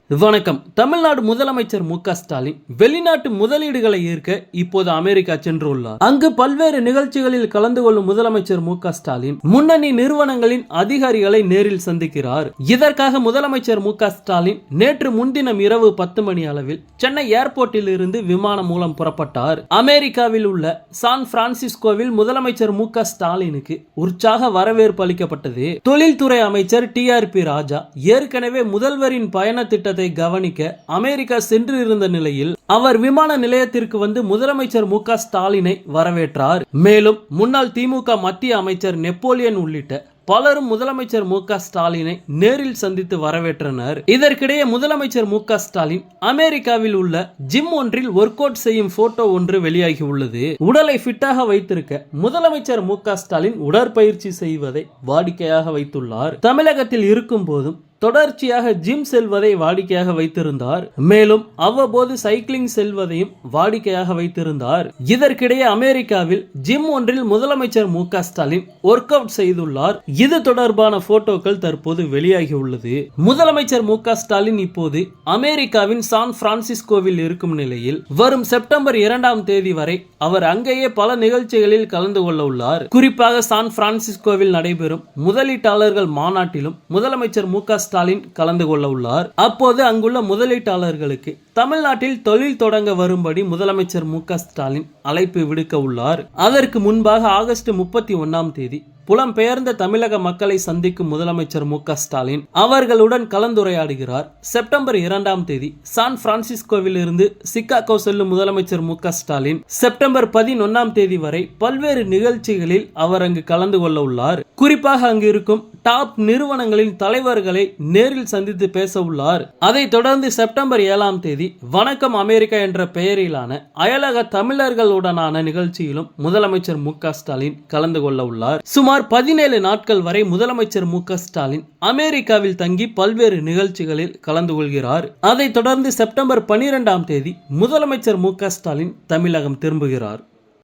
வணக்கம். தமிழ்நாடு முதலமைச்சர் மு க ஸ்டாலின் வெளிநாட்டு முதலீடுகளை ஈர்க்க இப்போது அமெரிக்கா சென்றுள்ளார். அங்கு பல்வேறு நிகழ்ச்சிகளில் கலந்து கொள்ளும் முதலமைச்சர் மு க ஸ்டாலின் முன்னணி நிறுவனங்களின் அதிகாரிகளை நேரில் சந்திக்கிறார். இதற்காக முதலமைச்சர் மு க ஸ்டாலின் நேற்று முன்தினம் இரவு 10 மணி அளவில் சென்னை ஏர்போர்ட்டில் இருந்து விமானம் மூலம் புறப்பட்டார். அமெரிக்காவில் உள்ள சான் பிரான்சிஸ்கோவில் முதலமைச்சர் மு க ஸ்டாலினுக்கு உற்சாக வரவேற்பு அளிக்கப்பட்டது. தொழில்துறை அமைச்சர் TRP ராஜா ஏற்கனவே முதல்வரின் பயண திட்டத்தை கவனிக்க அமெரிக்கா சென்று இருந்த நிலையில் அவர் விமான நிலையத்திற்கு வந்து முதலமைச்சர் மு க ஸ்டாலினை வரவேற்றார். மேலும் முன்னாள் திமுக மத்திய அமைச்சர் நெப்போலியன் உள்ளிட்ட பலரும் முதலமைச்சர் மு க ஸ்டாலினை நேரில் சந்தித்து வரவேற்றனர். இதற்கிடையே முதலமைச்சர் மு க ஸ்டாலின் அமெரிக்காவில் உள்ள ஜிம் ஒன்றில் ஒர்க் அவுட் செய்யும் போட்டோ ஒன்று வெளியாகி உள்ளது. உடலை ஃபிட்டாக வைத்திருக்க முதலமைச்சர் மு க ஸ்டாலின் உடற்பயிற்சி செய்வதை வாடிக்கையாக வைத்துள்ளார். தமிழகத்தில் இருக்கும் போதும் தொடர்ச்சியாக ஜிம் செல்வதை வாடிக்கையாக வைத்திருந்தார். மேலும் அவ்வப்போது சைக்கிளிங் செல்வதையும் வாடிக்கையாக வைத்திருந்தார். இதற்கிடையே அமெரிக்காவில் ஜிம் ஒன்றில் முதலமைச்சர் மு க ஸ்டாலின் ஒர்க் அவுட் செய்துள்ளார். இது தொடர்பான போட்டோக்கள் தற்போது வெளியாகி உள்ளது. முதலமைச்சர் மு க ஸ்டாலின் இப்போது அமெரிக்காவின் சான் பிரான்சிஸ்கோவில் இருக்கும் நிலையில் வரும் செப்டம்பர் 2ஆம் தேதி வரை அவர் அங்கேயே பல நிகழ்ச்சிகளில் கலந்து கொள்ள உள்ளார். குறிப்பாக சான் பிரான்சிஸ்கோவில் நடைபெறும் முதலீட்டாளர்கள் மாநாட்டிலும் முதலமைச்சர் மு க ஸ்டாலின் கலந்து கொள்ள உள்ளார். அப்போது அங்குள்ள முதலீட்டாளர்களுக்கு தமிழ்நாட்டில் தொழில் தொடங்க வரும்படி முதலமைச்சர் மு க ஸ்டாலின் அழைப்பு விடுக்க உள்ளார். அதற்கு முன்பாக ஆகஸ்ட் 31ஆம் தேதி புலம்பெயர்ந்த தமிழக மக்களை சந்திக்கும் முதலமைச்சர் மு க ஸ்டாலின் அவர்களுடன் கலந்துரையாடுகிறார். செப்டம்பர் 2ஆம் தேதி சான் பிரான்சிஸ்கோவில் இருந்து சிகாகோ செல்லும் முதலமைச்சர் மு க ஸ்டாலின் செப்டம்பர் 11ஆம் தேதி வரை பல்வேறு நிகழ்ச்சிகளில் அவர் அங்கு கலந்து கொள்ள உள்ளார். குறிப்பாக அங்கு இருக்கும் டாப் நிறுவனங்களின் தலைவர்களை நேரில் சந்தித்து பேச உள்ளார். அதைத் தொடர்ந்து செப்டம்பர் 7ஆம் தேதி வணக்கம் அமெரிக்கா என்ற பெயரிலான அயலக தமிழர்களுடனான நிகழ்ச்சியிலும் முதலமைச்சர் மு க ஸ்டாலின் கலந்து கொள்ள உள்ளார். சுமார் 17 நாட்கள் வரை முதலமைச்சர் மு க ஸ்டாலின் அமெரிக்காவில் தங்கி பல்வேறு நிகழ்ச்சிகளில் கலந்து கொள்கிறார். அதைத் தொடர்ந்து செப்டம்பர் 12ஆம் தேதி முதலமைச்சர் மு க ஸ்டாலின் தமிழகம் திரும்புகிறார்.